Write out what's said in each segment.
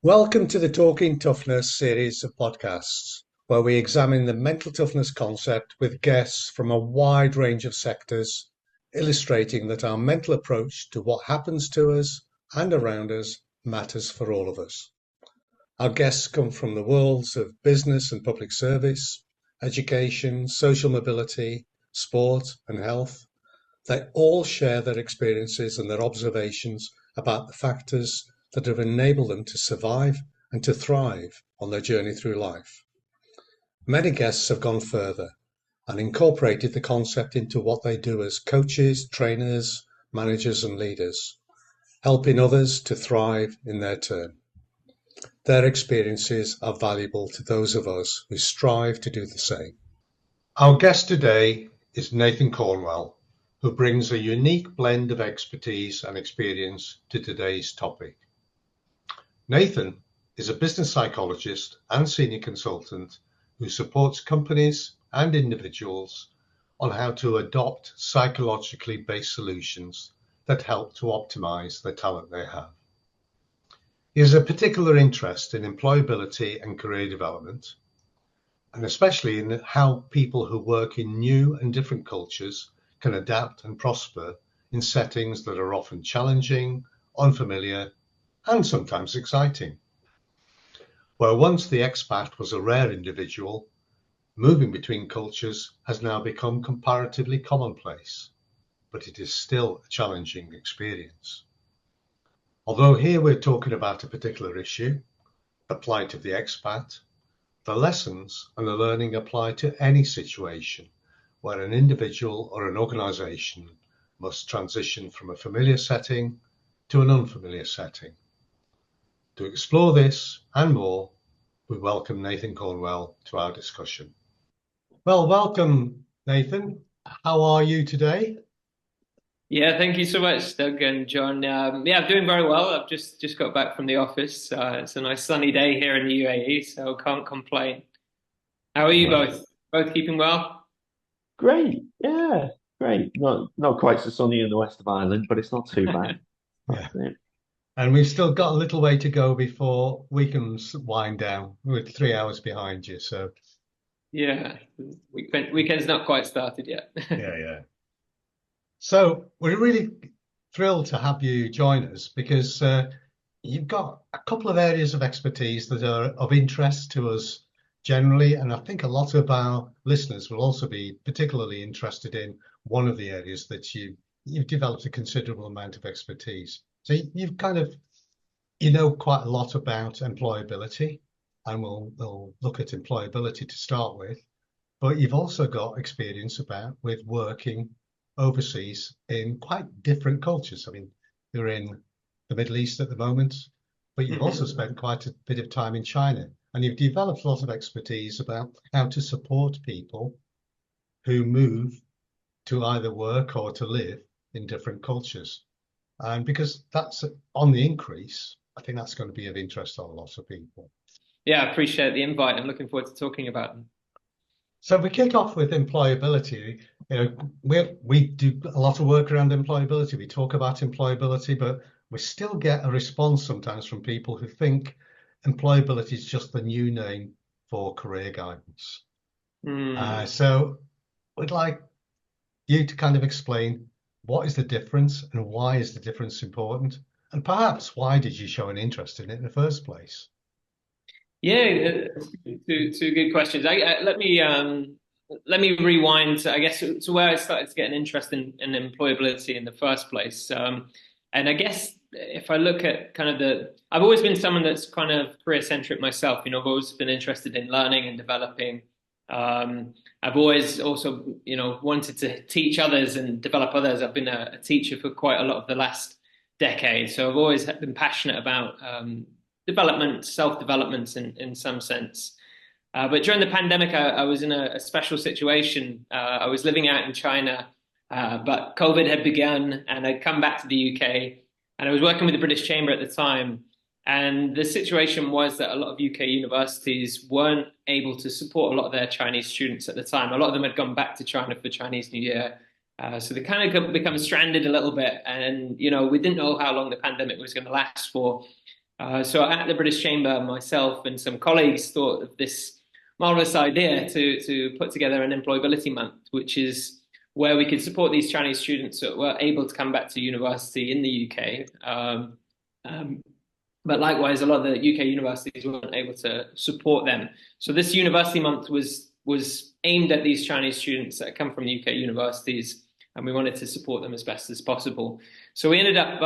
Welcome to the Talking Toughness series of podcasts, where we examine the mental toughness concept with guests from a wide range of sectors, illustrating that our mental approach to what happens to us and around us matters for all of us. Our guests come from the worlds of business and public service, education, social mobility, sport, and health. They all share their experiences and their observations about the factors that have enabled them to survive and to thrive on their journey through life. Many guests have gone further and incorporated the concept into what they do as coaches, trainers, managers, and leaders, helping others to thrive in their turn. Their experiences are valuable to those of us who strive to do the same. Our guest today is Nathan Cornwell, who brings a unique blend of expertise and experience to today's topic. Nathan is a business psychologist and senior consultant who supports companies and individuals on how to adopt psychologically based solutions that help to optimize the talent they have. He has a particular interest in employability and career development, and especially in how people who work in new and different cultures can adapt and prosper in settings that are often challenging, unfamiliar, and sometimes exciting. Where once the expat was a rare individual, moving between cultures has now become comparatively commonplace, but it is still a challenging experience. Although here we're talking about a particular issue, the plight of the expat, the lessons and the learning apply to any situation where an individual or an organisation must transition from a familiar setting to an unfamiliar setting. To explore this and more, we welcome Nathan Cornwell to our discussion. Well, welcome, Nathan. How are you today? Yeah, thank you so much, Doug and John. I'm doing very well. I've just got back from the office. It's a nice sunny day here in the UAE, so can't complain. How are you Right. both? Both keeping well? Great, yeah, great. Not quite so sunny in the west of Ireland, but it's not too bad. Yeah. That's it. And we've still got a little way to go before weekends wind down. We're 3 hours behind you, so Yeah, weekend's not quite started yet. yeah. So we're really thrilled to have you join us because you've got a couple of areas of expertise that are of interest to us generally, and I think a lot of our listeners will also be particularly interested in one of the areas that you've developed a considerable amount of expertise. So you've kind of quite a lot about employability, and we'll look at employability to start with, but you've also got experience with working overseas in quite different cultures. I mean, you're in the Middle East at the moment, but you've also spent quite a bit of time in China, and you've developed a lot of expertise about how to support people who move to either work or to live in different cultures. And because that's on the increase, I think that's going to be of interest to a lot of people. Yeah, I appreciate the invite. I'm looking forward to talking about them. So we kick off with employability. We do a lot of work around employability. We talk about employability, but we still get a response sometimes from people who think employability is just the new name for career guidance. So we'd like you to kind of explain what is the difference and why is the difference important, and perhaps why did you show an interest in it in the first place? Yeah, two good questions. Let me rewind, I guess, to where I started to get an interest in employability in the first place. And I guess if I look at I've always been someone that's kind of career centric myself. I've always been interested in learning and developing. I've always also, wanted to teach others and develop others. I've been a teacher for quite a lot of the last decade, so I've always been passionate about development, self-development in some sense. But during the pandemic, I was in a special situation. I was living out in China, but COVID had begun and I'd come back to the UK and I was working with the British Chamber at the time. And the situation was that a lot of UK universities weren't able to support a lot of their Chinese students at the time. A lot of them had gone back to China for Chinese New Year. So they kind of become stranded a little bit. And, we didn't know how long the pandemic was going to last for. So at the British Chamber, myself and some colleagues thought of this marvelous idea to put together an employability month, which is where we could support these Chinese students that were able to come back to university in the UK. But likewise, a lot of the UK universities weren't able to support them. So this university month was aimed at these Chinese students that come from UK universities, and we wanted to support them as best as possible. So we ended up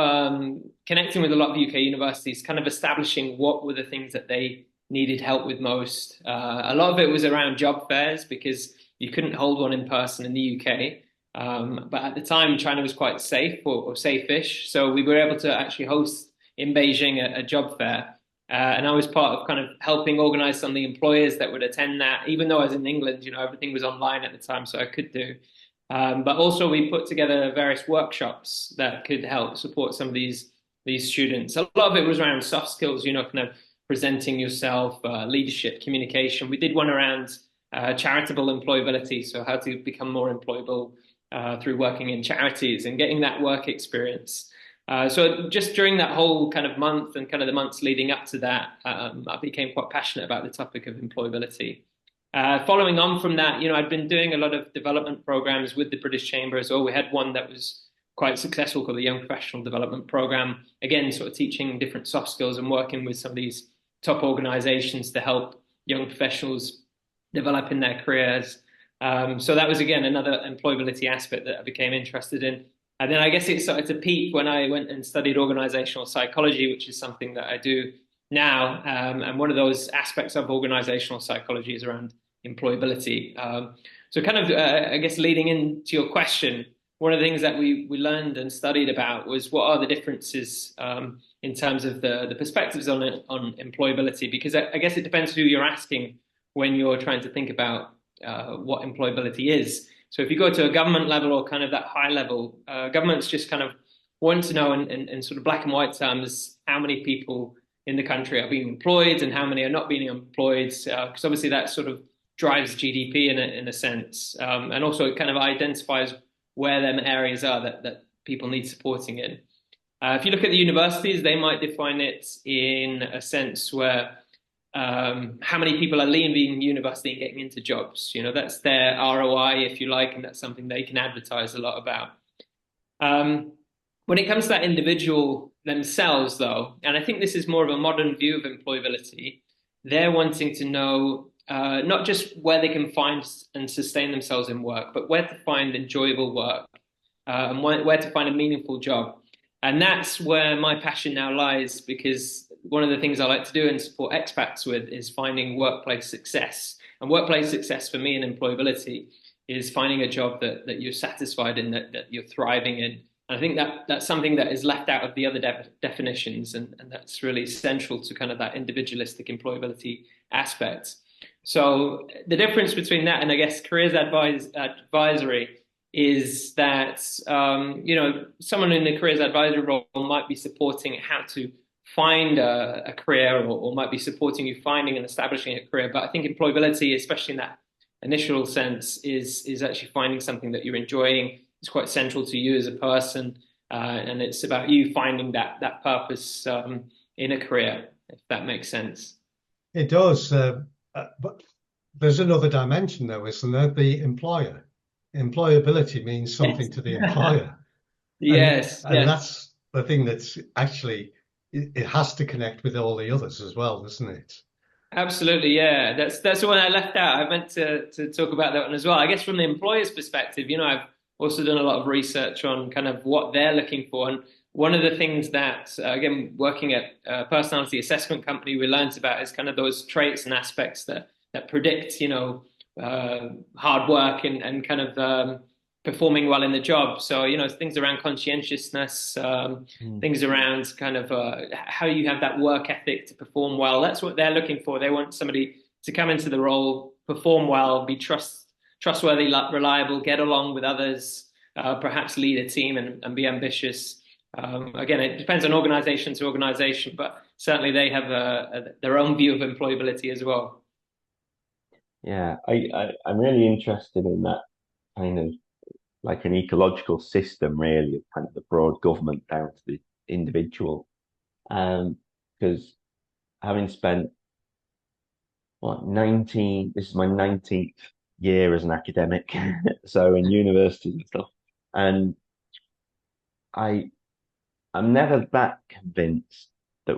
connecting with a lot of UK universities, kind of establishing what were the things that they needed help with most. A lot of it was around job fairs because you couldn't hold one in person in the UK. But at the time, China was quite safe or safe-ish. So we were able to actually host in Beijing a job fair. And I was part of kind of helping organize some of the employers that would attend that, even though I was in England, everything was online at the time, so I could do. But also we put together various workshops that could help support some of these students. A lot of it was around soft skills, kind of presenting yourself, leadership, communication. We did one around charitable employability, so how to become more employable through working in charities and getting that work experience. So just during that whole kind of month and kind of the months leading up to that, I became quite passionate about the topic of employability. Following on from that, I'd been doing a lot of development programs with the British Chamber as well. We had one that was quite successful called the Young Professional Development Program. Again, sort of teaching different soft skills and working with some of these top organizations to help young professionals develop in their careers. So that was, again, another employability aspect that I became interested in. And then I guess it started to peak when I went and studied organizational psychology, which is something that I do now. And one of those aspects of organizational psychology is around employability. So kind of, I guess, leading into your question, one of the things that we learned and studied about was what are the differences in terms of the perspectives on employability, because I guess it depends who you're asking when you're trying to think about what employability is. So if you go to a government level or kind of that high level, governments just kind of want to know in sort of black and white terms how many people in the country are being employed and how many are not being employed, because obviously that sort of drives GDP in a sense, and also it kind of identifies where them areas are that people need supporting in. If you look at the universities, they might define it in a sense where how many people are leaving university and getting into jobs. That's their ROI, if you like, and that's something they can advertise a lot about. When it comes to that individual themselves, though, and I think this is more of a modern view of employability, they're wanting to know not just where they can find and sustain themselves in work, but where to find enjoyable work and where to find a meaningful job. And that's where my passion now lies, because one of the things I like to do and support expats with is finding workplace success. And workplace success for me and employability is finding a job that you're satisfied in, that you're thriving in. And I think that's something that is left out of the other definitions, and that's really central to kind of that individualistic employability aspect. So the difference between that and I guess careers advisory is that someone in the careers advisory role might be supporting how to find a career, or might be supporting you finding and establishing a career. But I think employability, especially in that initial sense, is actually finding something that you're enjoying. It's quite central to you as a person, and it's about you finding that purpose in a career, if that makes sense. It does, but there's another dimension, though, isn't there? The employer. Employability means something to the employer. Yes, and that's the thing that's actually, it has to connect with all the others as well, doesn't it? Absolutely, yeah. That's the one I left out. I meant to talk about that one as well. I guess from the employer's perspective, I've also done a lot of research on kind of what they're looking for. And one of the things that, again, working at a personality assessment company, we learned about is kind of those traits and aspects that predict, hard work and kind of performing well in the job. So, things around conscientiousness, things around kind of how you have that work ethic to perform well. That's what they're looking for. They want somebody to come into the role, perform well, be trustworthy, reliable, get along with others, perhaps lead a team and be ambitious. Again, it depends on organization to organization, but certainly they have their own view of employability as well. Yeah, I'm really interested in that kind of like an ecological system, really, of kind of the broad government down to the individual. Because because having spent this is my 19th year as an academic, so in university and stuff, and I I'm never that convinced that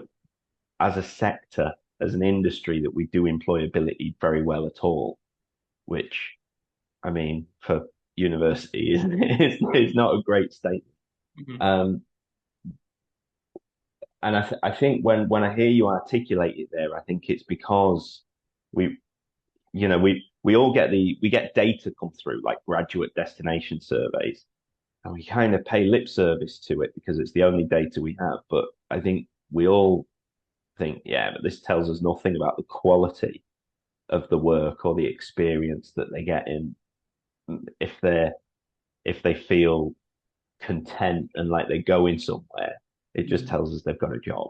as a sector, as an industry, that we do employability very well at all, which, I mean, for university is not a great statement. Mhm. And I think when I hear you articulate it there, I think it's because we we all get we get data come through like graduate destination surveys, and we kind of pay lip service to it because it's the only data we have. But I think we all think, yeah, but this tells us nothing about the quality of the work or the experience that they get in, if they feel content and like they're going somewhere. It just tells us they've got a job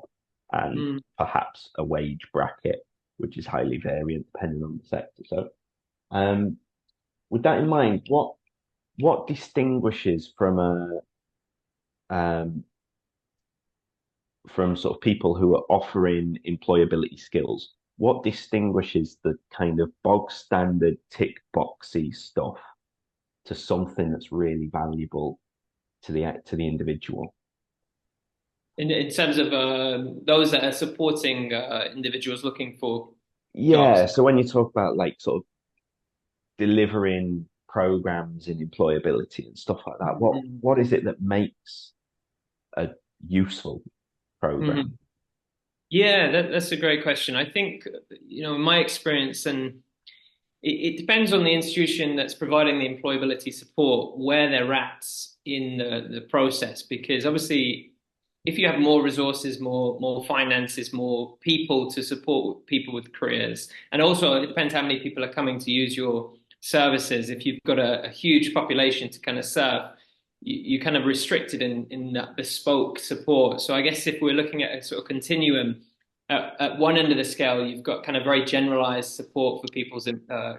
and perhaps a wage bracket, which is highly variant depending on the sector. So, with that in mind, what distinguishes from sort of people who are offering employability skills? What distinguishes the kind of bog standard tick boxy stuff to something that's really valuable to the individual? In terms of those that are supporting individuals looking for Yeah, jobs. so when you talk about like sort of delivering programs in employability and stuff like that, what is it that makes a useful Mhm. program? Yeah, that's a great question. I think, in my experience, and it depends on the institution that's providing the employability support, where they're at in the process. Because obviously, if you have more resources, more finances, more people to support people with careers, and also it depends how many people are coming to use your services. If you've got a huge population to kind of serve, you kind of restricted in that bespoke support. So I guess if we're looking at a sort of continuum, at one end of the scale, you've got kind of very generalized support for people's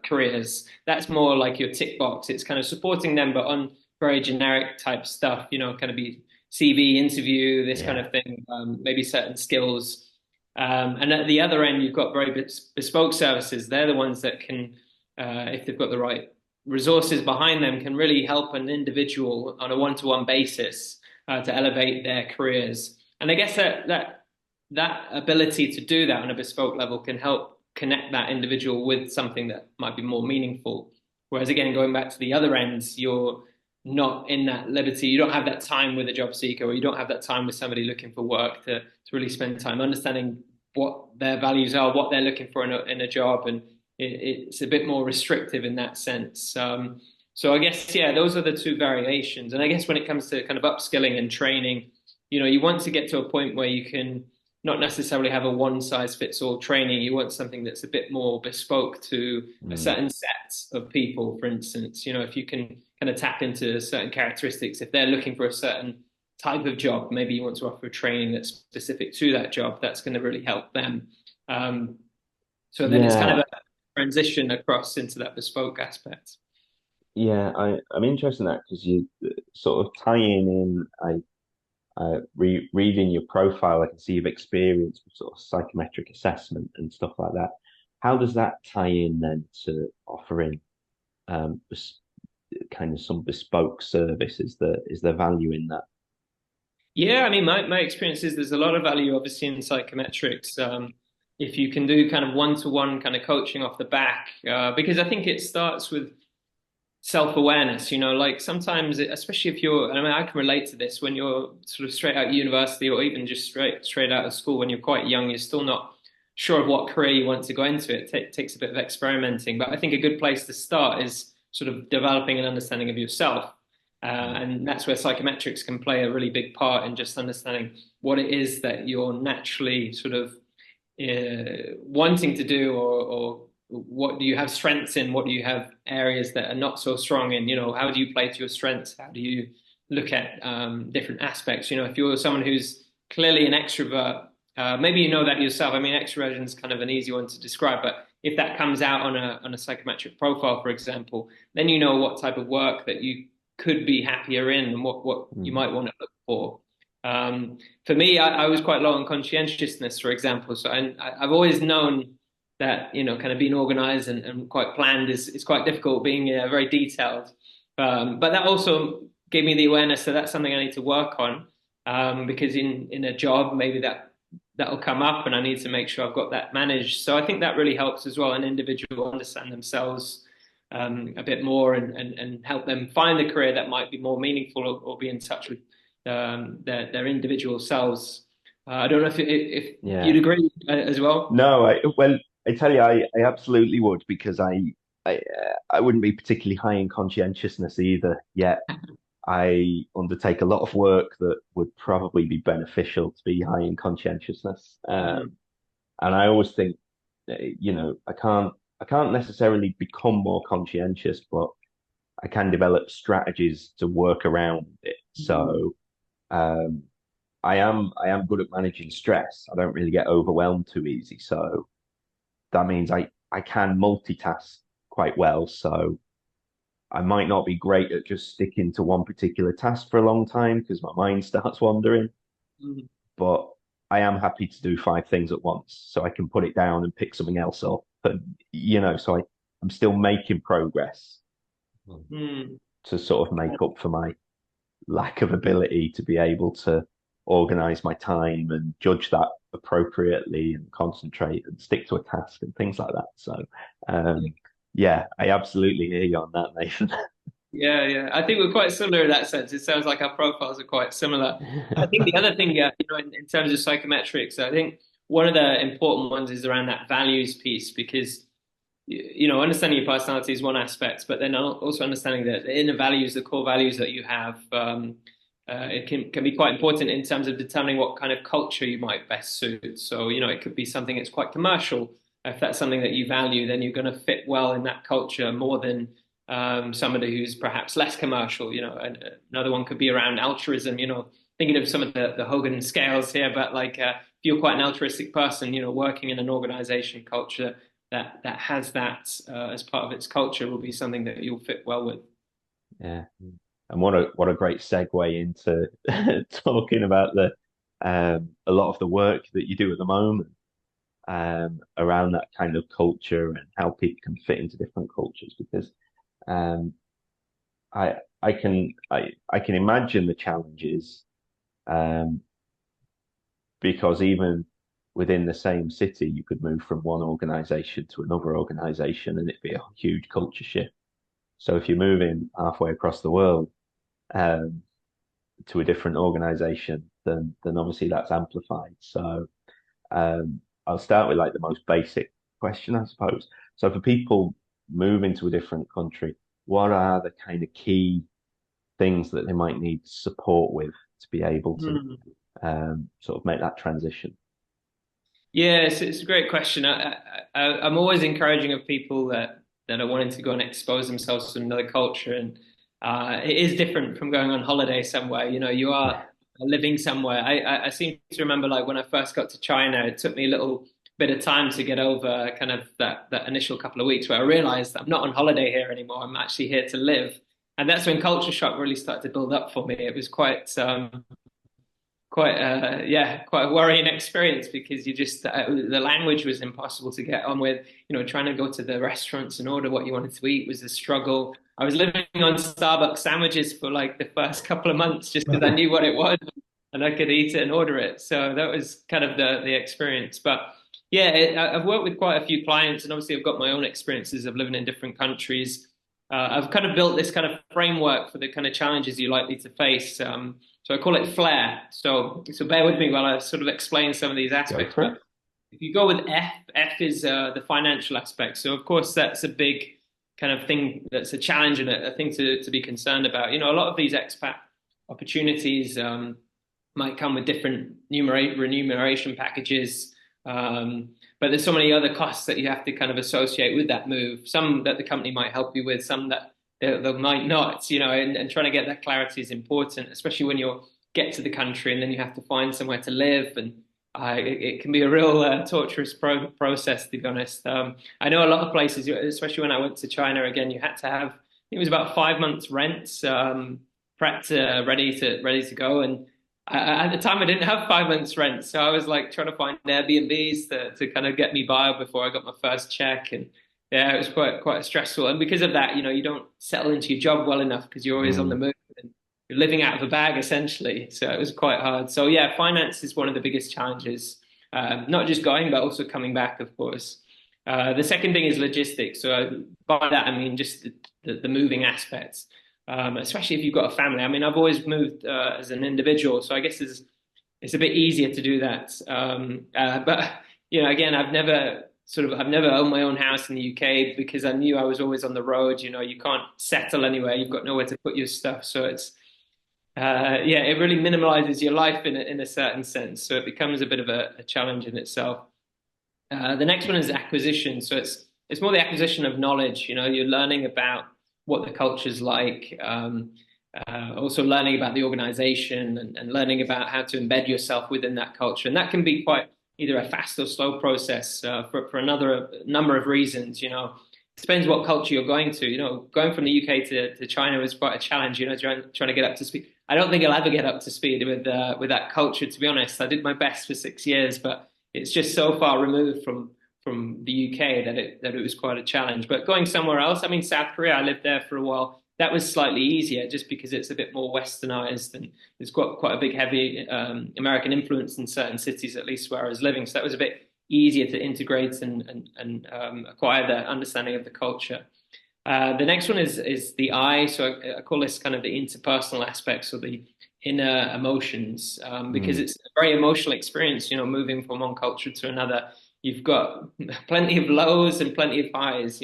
careers. That's more like your tick box. It's kind of supporting them, but on very generic type stuff, kind of be CV interview, this kind Yeah. of thing, maybe certain skills. And at the other end, you've got very bespoke services. They're the ones that can, if they've got the right resources behind them, can really help an individual on a one-to-one basis to elevate their careers. And I guess that ability to do that on a bespoke level can help connect that individual with something that might be more meaningful. Whereas again, going back to the other ends, you're not in that liberty. You don't have that time with a job seeker, or you don't have that time with somebody looking for work to really spend time understanding what their values are, what they're looking for in a job. And it's a bit more restrictive in that sense. So I guess, yeah, those are the two variations. And I guess when it comes to kind of upskilling and training, you want to get to a point where you can not necessarily have a one size fits all training. You want something that's a bit more bespoke to a certain set of people, for instance. If you can kind of tap into certain characteristics, if they're looking for a certain type of job, maybe you want to offer training that's specific to that job, that's going to really help them. So then it's kind of Yeah, a transition across into that bespoke aspect. yeah, I'm interested in that because you sort of tying in. Reading your profile, I can see you've experienced with sort of psychometric assessment and stuff like that. How does that tie in then to offering um, kind of some bespoke service? Is there value in that? Yeah, I mean, my experience is there's a lot of value, obviously, in psychometrics. If you can do kind of one-to-one kind of coaching off the back, because I think it starts with self-awareness, like sometimes, especially if I mean, I can relate to this when you're sort of straight out of university or even just straight out of school when you're quite young, you're still not sure of what career you want to go into. It takes a bit of experimenting, but I think a good place to start is sort of developing an understanding of yourself. And that's where psychometrics can play a really big part in just understanding what it is that you're naturally sort of wanting to do, or what do you have strengths in? What do you have areas that are not so strong in? How do you play to your strengths? How do you look at different aspects? If you're someone who's clearly an extrovert, maybe you know that yourself. I mean, extroversion is kind of an easy one to describe, but if that comes out on a psychometric profile, for example, then you know what type of work that you could be happier in and what you might want to look for. For me, I was quite low on conscientiousness, for example. So I've always known that, kind of being organized and quite planned is quite difficult, being very detailed. But that also gave me the awareness that that's something I need to work on, because in a job, maybe that'll come up and I need to make sure I've got that managed. So I think that really helps as well, an individual understand themselves a bit more and help them find a career that might be more meaningful, or be in touch with their individual selves. I don't know if you'd agree as well. No, I tell you, I absolutely would, because I wouldn't be particularly high in conscientiousness either. Yet I undertake a lot of work that would probably be beneficial to be high in conscientiousness. And I always think, I can't necessarily become more conscientious, but I can develop strategies to work around it. So I am good at managing stress. I don't really get overwhelmed too easy. So that means I can multitask quite well. So I might not be great at just sticking to one particular task for a long time because my mind starts wandering. But I am happy to do 5 things at once, so I can put it down and pick something else up. But so I'm still making progress to sort of make up for my lack of ability to be able to organize my time and judge that appropriately and concentrate and stick to a task and things like that. So yeah, I absolutely hear you on that, Nathan. Yeah. I think we're quite similar in that sense. It sounds like our profiles are quite similar. I think the other thing, in terms of psychometrics, I think one of the important ones is around that values piece, because understanding your personality is one aspect, but then also understanding that the inner values, the core values that you have, it can be quite important in terms of determining what kind of culture you might best suit. So, it could be something that's quite commercial. If that's something that you value, then you're going to fit well in that culture more than somebody who's perhaps less commercial. Another one could be around altruism. Thinking of some of the Hogan scales here, but like if you're quite an altruistic person, working in an organization culture that has that as part of its culture will be something that you'll fit well with. Yeah, and what a great segue into talking about a lot of the work that you do at the moment around that kind of culture and how people can fit into different cultures, because I can imagine the challenges, because even within the same city, you could move from one organization to another organization and it'd be a huge culture shift. So if you're moving halfway across the world to a different organization, then obviously that's amplified. So I'll start with like the most basic question, I suppose. So for people moving to a different country, what are the kind of key things that they might need support with to be able to sort of make that transition? Yeah, it's a great question. I'm always encouraging of people that are wanting to go and expose themselves to another culture, and it is different from going on holiday somewhere. You are living somewhere. I seem to remember, like, when I first got to China, it took me a little bit of time to get over kind of that initial couple of weeks where I realized I'm not on holiday here anymore. I'm actually here to live. And that's when culture shock really started to build up for me. It was quite a worrying experience, because you just the language was impossible to get on with. Trying to go to the restaurants and order what you wanted to eat was a struggle. I was living on Starbucks sandwiches for like the first couple of months just because I knew what it was and I could eat it and order it. So that was kind of the experience. But yeah, I've worked with quite a few clients, and obviously I've got my own experiences of living in different countries. I've kind of built this kind of framework for the kind of challenges you're likely to face. So I call it FLAIR. So bear with me while I sort of explain some of these aspects. But if you go with F is the financial aspect. So of course that's a big kind of thing, that's a challenge and a thing to be concerned about. A lot of these expat opportunities might come with different remuneration packages. But there's so many other costs that you have to kind of associate with that move. Some that the company might help you with, some that they might not, and trying to get that clarity is important, especially when you get to the country and then you have to find somewhere to live. And it can be a real torturous process, to be honest. I know a lot of places, especially when I went to China again, you had to have, it was about 5 months rent, prepped, ready to go. And At the time, I didn't have 5 months rent, so I was like trying to find Airbnbs to kind of get me by before I got my first check, and yeah, it was quite stressful. And because of that, you don't settle into your job well enough because you're always on the Mm. move and you're living out of a bag essentially. So it was quite hard. So yeah, finance is one of the biggest challenges. Not just going, but also coming back, of course. The second thing is logistics. So by that I mean just the moving aspects, especially if you've got a family. I mean, I've always moved as an individual, so I guess it's a bit easier to do that. But again, I've never owned my own house in the UK because I knew I was always on the road. You can't settle anywhere. You've got nowhere to put your stuff. So yeah, it really minimalizes your life in a certain sense. So it becomes a bit of a challenge in itself. The next one is acquisition. So it's more the acquisition of knowledge. You're learning about what the culture's like, also learning about the organization and learning about how to embed yourself within that culture. And that can be quite either a fast or slow process for another number of reasons. It depends what culture you're going to. Going from the UK to China is quite a challenge. Trying to get up to speed. I don't think I'll ever get up to speed with that culture. To be honest, I did my best for 6 years, but it's just so far removed from the UK that it was quite a challenge. But going somewhere else, I mean, South Korea, I lived there for a while. That was slightly easier just because it's a bit more westernized and it's got quite a big, heavy American influence in certain cities, at least where I was living. So that was a bit easier to integrate and acquire the understanding of the culture. The next one is the I. So I call this kind of the interpersonal aspects or the inner emotions, because it's a very emotional experience, moving from one culture to another. You've got plenty of lows and plenty of highs.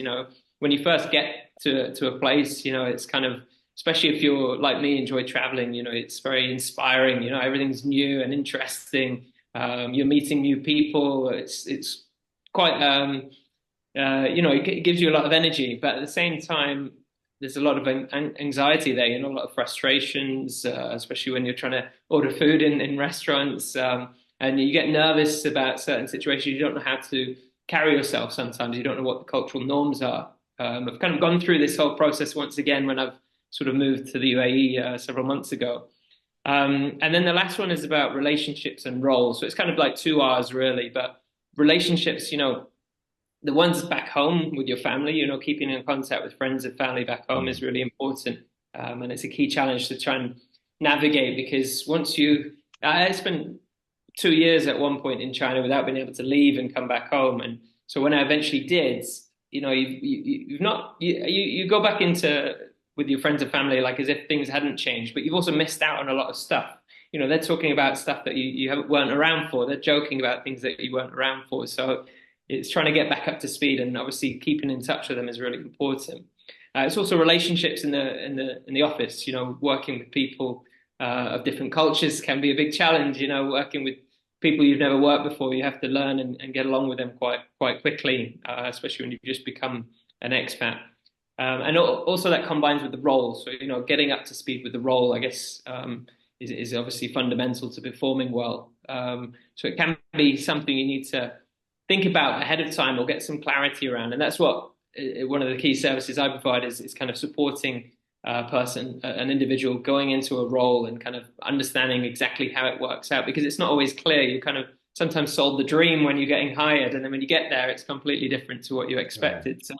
When you first get to a place, it's kind of, especially if you're like me, enjoy traveling, it's very inspiring. Everything's new and interesting. You're meeting new people. It's quite, it gives you a lot of energy, but at the same time, there's a lot of anxiety there, a lot of frustrations, especially when you're trying to order food in restaurants. And you get nervous about certain situations. You don't know how to carry yourself sometimes. You don't know what the cultural norms are. I've kind of gone through this whole process once again when I've sort of moved to the UAE several months ago. And then the last one is about relationships and roles. So it's kind of like two R's really, but relationships, the ones back home with your family, keeping in contact with friends and family back home is really important. And it's a key challenge to try and navigate because I spent 2 years at one point in China without being able to leave and come back home. And so when I eventually did, you go back into with your friends and family like as if things hadn't changed, but you've also missed out on a lot of stuff. They're talking about stuff that you weren't around for. They're joking about things that you weren't around for. So it's trying to get back up to speed, and obviously keeping in touch with them is really important. It's also relationships in the office. Working with people of different cultures can be a big challenge. Working with people you've never worked before, you have to learn and get along with them quite quickly, especially when you've just become an expat. And also that combines with the role. So getting up to speed with the role, I guess, is obviously fundamental to performing well. So it can be something you need to think about ahead of time or get some clarity around. And that's what one of the key services I provide is kind of supporting an individual going into a role and kind of understanding exactly how it works out, because it's not always clear. You kind of sometimes sold the dream when you're getting hired, and then when you get there, it's completely different to what you expected. Yeah. So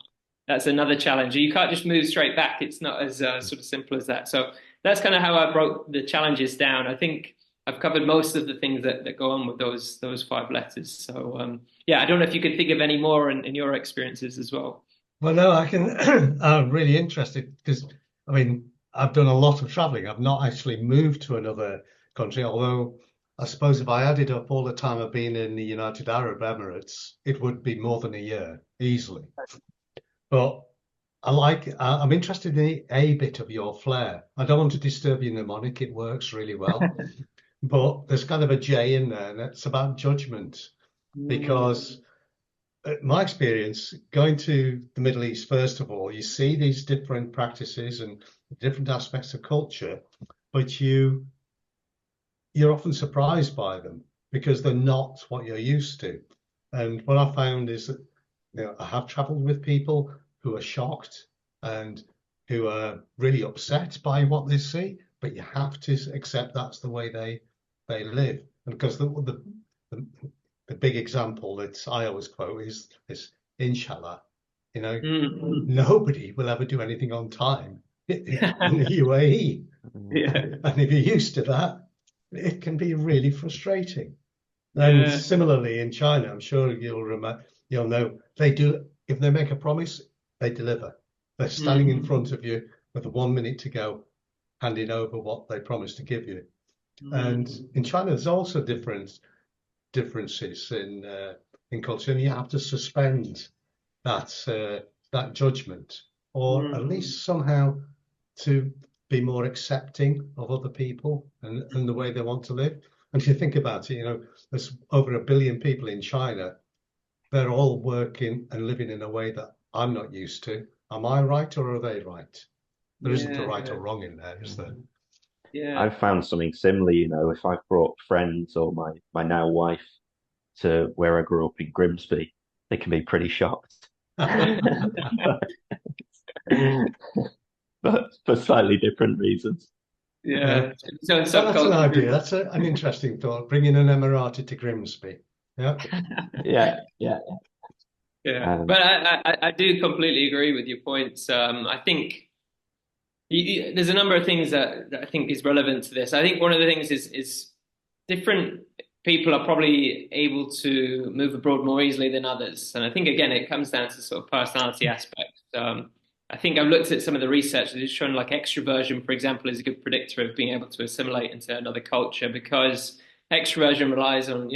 that's another challenge. You can't just move straight back. It's not as sort of simple as that. So that's kind of how I broke the challenges down. I think I've covered most of the things that go on with those 5 letters. So yeah, I don't know if you could think of any more in your experiences as well. Well, no, I can. I'm really interested because, I mean, I've done a lot of traveling. I've not actually moved to another country, although I suppose if I added up all the time I've been in the United Arab Emirates, it would be more than a year, easily. But I'm interested in a bit of your flair. I don't want to disturb your mnemonic. It works really well. But there's kind of a J in there, and it's about judgment. Because my experience, going to the Middle East, first of all, you see these different practices and different aspects of culture, but you're often surprised by them because they're not what you're used to. And what I found is that I have traveled with people who are shocked and who are really upset by what they see, but you have to accept that's the way they they live. And because the big example that I always quote is inshallah. Nobody will ever do anything on time in the UAE. And if you're used to that, it can be really frustrating. And similarly in China, I'm sure you'll know, they do, if they make a promise, they deliver. They're standing in front of you with 1 minute to go, handing over what they promised to give you. And in China, there's also differences in culture, and you have to suspend that judgment, or at least somehow to be more accepting of other people and the way they want to live. And if you think about it, there's over 1 billion people in China. They're all working and living in a way that I'm not used to. Am I right, or are they right? There isn't a right or wrong in there, is there? Yeah. I've found something similar, if I've brought friends or my now wife to where I grew up in Grimsby, they can be pretty shocked. But for slightly different reasons. Yeah. So that's an idea. That's an interesting thought, bringing an Emirati to Grimsby. Yeah. But I do completely agree with your points. I think there's a number of things that I think is relevant to this. I think one of the things is different people are probably able to move abroad more easily than others. And I think, again, it comes down to sort of personality aspects. I think I've looked at some of the research that has shown like extroversion, for example, is a good predictor of being able to assimilate into another culture, because extroversion relies on,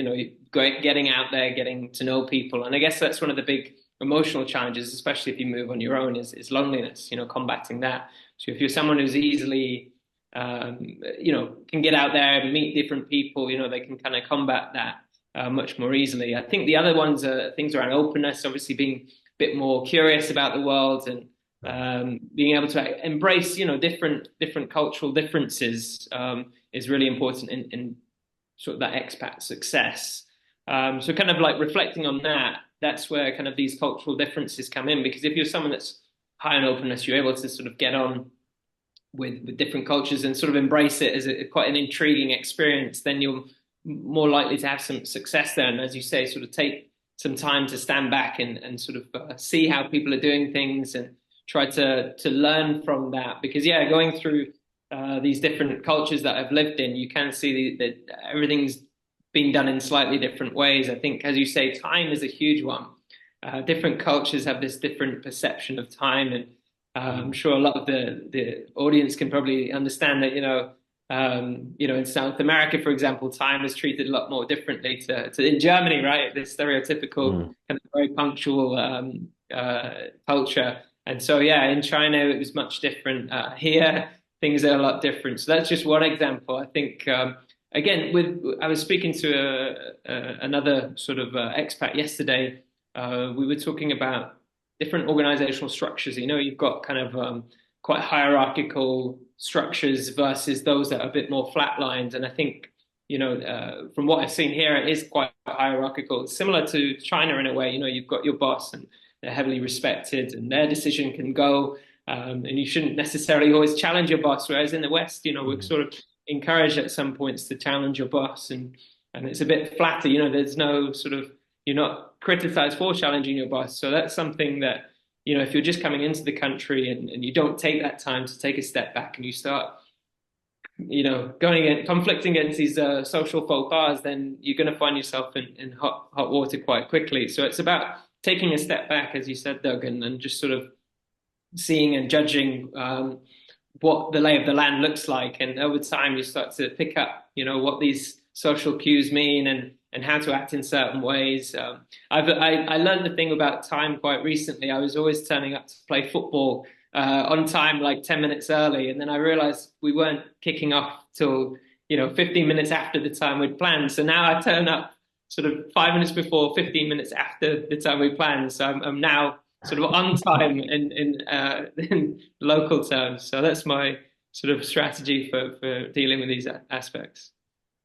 getting out there, getting to know people. And I guess that's one of the big emotional challenges, especially if you move on your own, is loneliness, combating that. So if you're someone who's easily, can get out there and meet different people, they can kind of combat that much more easily. I think the other ones are things around openness, obviously being a bit more curious about the world and being able to embrace, different cultural differences is really important in sort of that expat success. So kind of like reflecting on that, that's where kind of these cultural differences come in, because if you're someone that's high in openness, you're able to sort of get on with different cultures and sort of embrace it as quite an intriguing experience, then you're more likely to have some success there. And as you say, sort of take some time to stand back and sort of see how people are doing things and try to learn from that. Because going through these different cultures that I've lived in, you can see that everything's been done in slightly different ways. I think, as you say, time is a huge one. Different cultures have this different perception of time, and I'm sure a lot of the audience can probably understand that, in South America, for example, time is treated a lot more differently to in Germany, right? This stereotypical kind of very punctual culture. And so, in China, it was much different. Here, things are a lot different. So that's just one example. I think, again, I was speaking to another sort of expat yesterday. We were talking about different organizational structures. You've got kind of quite hierarchical structures versus those that are a bit more flatlined. And I think, from what I've seen here, it is quite hierarchical. It's similar to China in a way. You've got your boss and they're heavily respected and their decision can go. And you shouldn't necessarily always challenge your boss. Whereas in the West, we're sort of encouraged at some points to challenge your boss. And it's a bit flatter, there's no sort of, you're not criticized for challenging your boss. So that's something that, if you're just coming into the country and you don't take that time to take a step back and you start, conflicting against these social faux pas, then you're going to find yourself in hot water quite quickly. So it's about taking a step back, as you said, Doug, and just sort of seeing and judging what the lay of the land looks like. And over time, you start to pick up, what these social cues mean and how to act in certain ways. I learned the thing about time quite recently. I was always turning up to play football on time, like 10 minutes early. And then I realized we weren't kicking off till, 15 minutes after the time we'd planned. So now I turn up sort of 5 minutes before, 15 minutes after the time we planned. So I'm now sort of on time in local terms. So that's my sort of strategy for dealing with these aspects.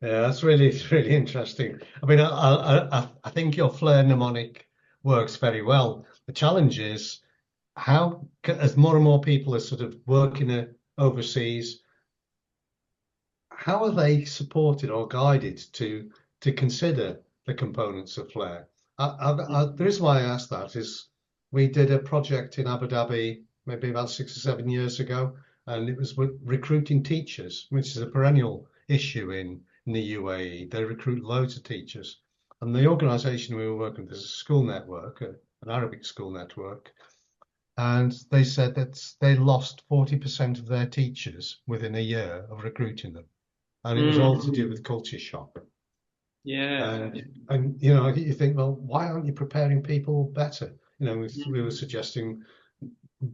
Yeah, that's really interesting. I mean, I think your flair mnemonic works very well. The challenge is as more and more people are sort of working overseas, how are they supported or guided to consider the components of flair? The reason why I asked that is we did a project in Abu Dhabi maybe about 6 or 7 years ago, and it was with recruiting teachers, which is a perennial issue in the UAE. They recruit loads of teachers, and the organisation we were working with is a school network, an Arabic school network, and they said that they lost 40% of their teachers within a year of recruiting them, and it was all to do with culture shock. Yeah. And you know, you think, well, why aren't you preparing people better? You know, we were suggesting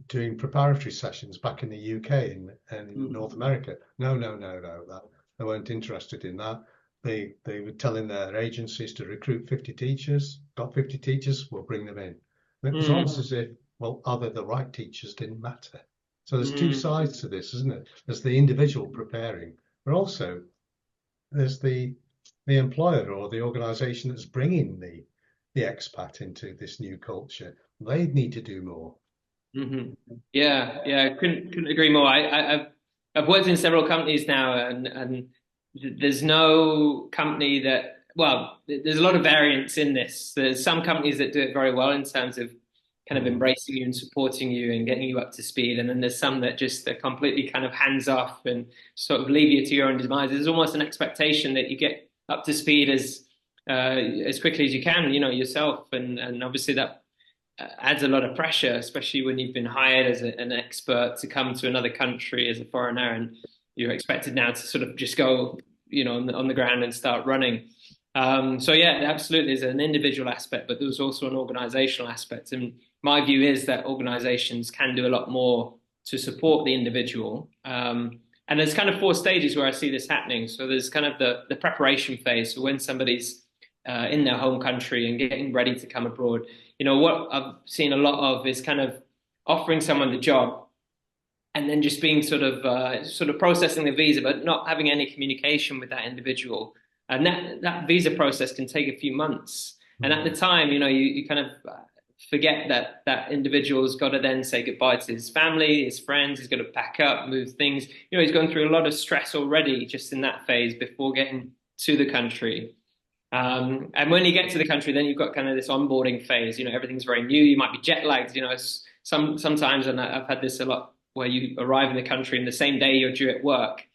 doing preparatory sessions back in the UK and in North America. No, they weren't interested in that. They were telling their agencies to recruit 50 teachers. Got 50 teachers, we'll bring them in. And it was almost as if, well, are they the right teachers didn't matter. So there's two sides to this, isn't it? There's the individual preparing, but also there's the employer or the organisation that's bringing the expat into this new culture. They need to do more. Yeah, couldn't agree more. I've worked in several companies now, and there's no company that, well, there's a lot of variance in this. There's some companies that do it very well in terms of kind of embracing you and supporting you and getting you up to speed, and then there's some that just are completely kind of hands off and sort of leave you to your own demise. There's almost an expectation that you get up to speed as quickly as you can, you know, yourself, and obviously that adds a lot of pressure, especially when you've been hired as an expert to come to another country as a foreigner, and you're expected now to sort of just go, you know, on the ground and start running. So yeah, absolutely, there's an individual aspect, but there's also an organizational aspect. And my view is that organizations can do a lot more to support the individual. And there's kind of 4 stages where I see this happening. So there's kind of the preparation phase. So when somebody's in their home country and getting ready to come abroad, you know, what I've seen a lot of is kind of offering someone the job and then just being sort of processing the visa, but not having any communication with that individual. And that visa process can take a few months. And at the time, you know, you kind of forget that individual's got to then say goodbye to his family, his friends. He's got to pack up, move things. You know, he's going through a lot of stress already just in that phase before getting to the country. And when you get to the country, then you've got kind of this onboarding phase. You know, everything's very new. You might be jet lagged. You know, sometimes, and I've had this a lot, where you arrive in the country and the same day you're due at work.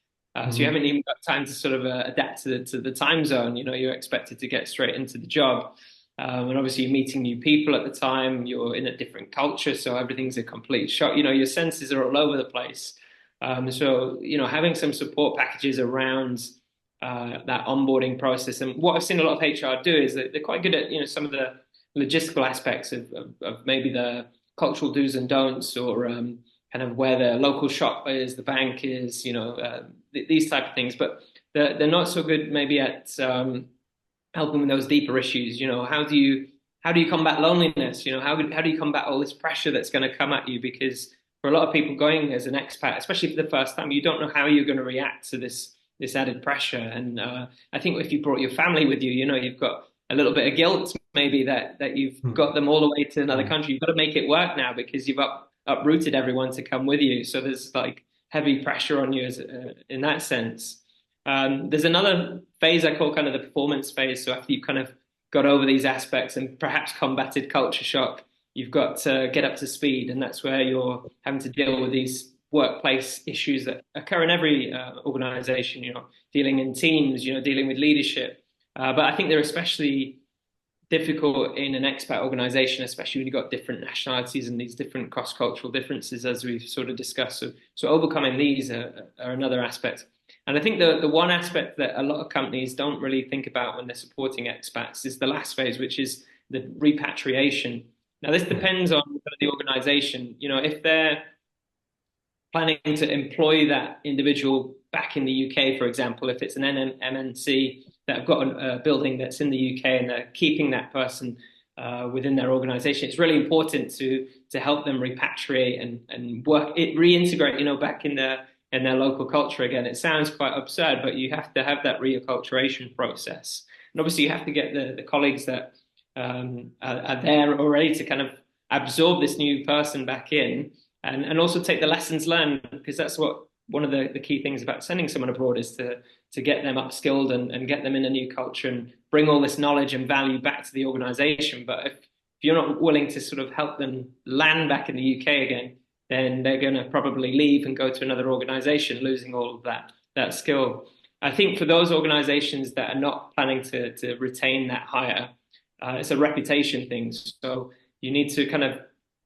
So you haven't even got time to sort of adapt to the time zone. You know, you're expected to get straight into the job. And obviously you're meeting new people at the time. You're in a different culture, so everything's a complete shock. You know, your senses are all over the place. So, you know, having some support packages around that onboarding process. And what I've seen a lot of HR do is that they're quite good at, you know, some of the logistical aspects of maybe the cultural do's and don'ts, or kind of where the local shop is, the bank is, you know, these type of things. But they're not so good maybe at helping with those deeper issues. You know, how do you combat loneliness? You know, how do you combat all this pressure that's going to come at you? Because for a lot of people going as an expat, especially for the first time, you don't know how you're going to react to this added pressure. And I think if you brought your family with you, you know, you've got a little bit of guilt maybe that you've got them all the way to another country. You've got to make it work now because you've uprooted everyone to come with you. So there's like heavy pressure on you in that sense. There's another phase I call kind of the performance phase. So after you've kind of got over these aspects and perhaps combated culture shock, you've got to get up to speed. And that's where you're having to deal with these workplace issues that occur in every organization, you know, dealing in teams, you know, dealing with leadership. But I think they're especially difficult in an expat organization, especially when you've got different nationalities and these different cross-cultural differences, as we've sort of discussed. So overcoming these are another aspect. And I think the one aspect that a lot of companies don't really think about when they're supporting expats is the last phase, which is the repatriation. Now, this depends on the organization. You know, if they're planning to employ that individual back in the UK, for example, if it's an MNC that have got a building that's in the UK and they're keeping that person within their organization, it's really important to help them repatriate and reintegrate, you know, back in their local culture again. It sounds quite absurd, but you have to have that reacculturation process. And obviously you have to get the colleagues that are there already to kind of absorb this new person back in, and also take the lessons learned, because that's what one of the key things about sending someone abroad is to to get them upskilled and get them in a new culture and bring all this knowledge and value back to the organization. But if you're not willing to sort of help them land back in the UK again, then they're going to probably leave and go to another organization, losing all of that skill. I think for those organizations that are not planning to retain that hire, it's a reputation thing. So you need to kind of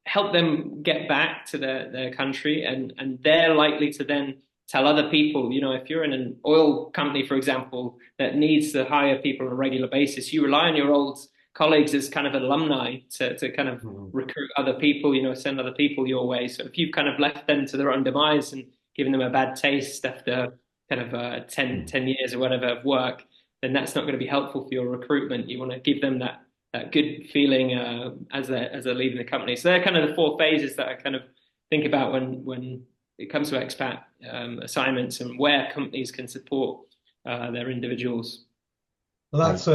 help them get back to their country, and they're likely to then tell other people. If you're in an oil company, for example, that needs to hire people on a regular basis, you rely on your old colleagues as kind of alumni to kind of recruit other people, send other people your way. So if you've kind of left them to their own demise and given them a bad taste after kind of 10 years or whatever of work, then that's not going to be helpful for your recruitment. You want to give them that good feeling as they're leaving the company. So they're kind of the 4 phases that I kind of think about when it comes to expat assignments and where companies can support their individuals. Well, that's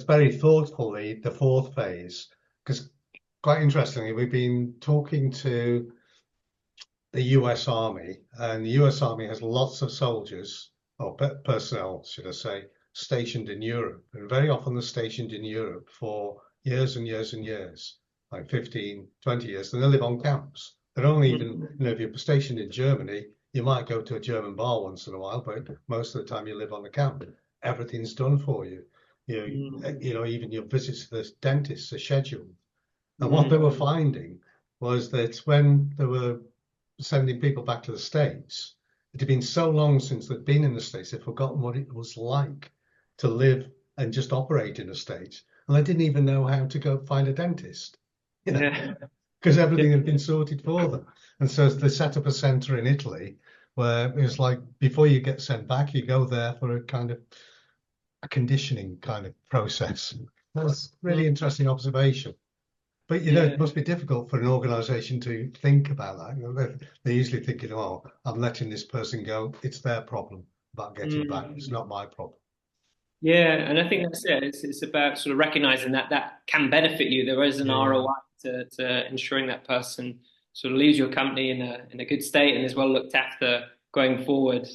very thoughtful, the 4th phase, because quite interestingly, we've been talking to the US Army, and the US Army has lots of soldiers, or personnel, should I say, stationed in Europe. And very often they're stationed in Europe for years and years and years, like 15, 20 years, and they live on camps. They don't even, if you're stationed in Germany, you might go to a German bar once in a while, but most of the time you live on the camp. Everything's done for you. Even your visits to the dentist are scheduled. And what they were finding was that when they were sending people back to the States, it had been so long since they'd been in the States, they'd forgotten what it was like to live and just operate in the States. And they didn't even know how to go find a dentist, because everything had been sorted for them. And so they set up a center in Italy where it was like, before you get sent back, you go there for a kind of a conditioning kind of process. That's really interesting observation. But, it must be difficult for an organization to think about that. They're usually thinking, oh, I'm letting this person go. It's their problem about getting back. It's not my problem. Yeah, and I think that's it. It's about sort of recognizing that can benefit you. There is an ROI to ensuring that person sort of leaves your company in a good state and is well looked after going forward.